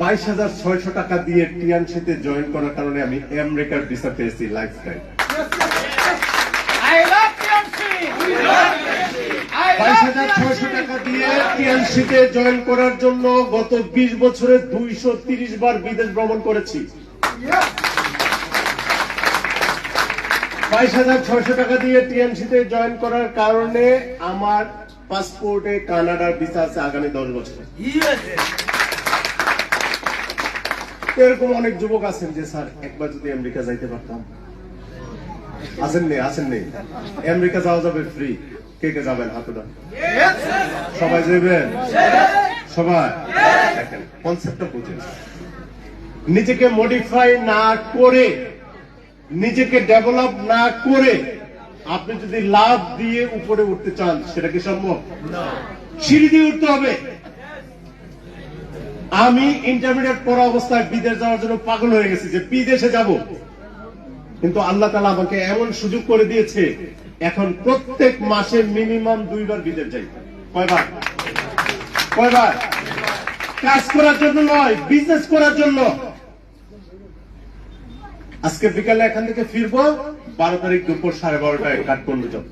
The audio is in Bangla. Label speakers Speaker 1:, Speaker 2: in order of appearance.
Speaker 1: 22,600 টাকা দিয়ে টিএনসিতে জয়েন করার কারণে আমি আমেরিকার ভিসা পেয়েছি লাইফ টাইম। 22,600 টাকা দিয়ে টিএনসিতে জয়েন করার জন্য গত 20 বছরে 230 বার বিদেশ ভ্রমণ করেছি। 22,600 টাকা দিয়ে টিএনসিতে জয়েন করার কারণে আমার পাসপোর্টে কানাডার ভিসা আছে আগামী 10 বছর। এরকম অনেক যুবক আছেন যে স্যার একবার যদি আমেরিকা যাইতে পারতাম। আসেন নেই আমেরিকা যাওয়া যাবে ফ্রি। কে কে যাবেন হাত উঠান। সবাই যাবেন? সবাই দেখেন কনসেপ্টটা বুঝেন। নিজেকে মডিফাই না করে, নিজেকে ডেভেলপ না করে আপনি যদি লাভ দিয়ে উপরে উঠতে চান সেটা কি সম্ভব? সিঁড়ি দিয়ে উঠতে হবে। আমি ইন্টারমিডিয়েট পড়া অবস্থায় বিদেশ যাওয়ার জন্য পাগল হয়ে গেছি যে বিদেশে যাব, কিন্তু আল্লাহ তাআলা আমাকে এমন সুযোগ করে দিয়েছে এখন প্রত্যেক মাসে মিনিমাম 2 বার বিদেশ যাই। কয়বার? কাজ করার জন্য নয়, বিজনেস করার জন্য। আজকে বিকালে এখান থেকে ফিরবো, 12 তারিখ দুপুর 12:30টায় কাঠমান্ডু যাব।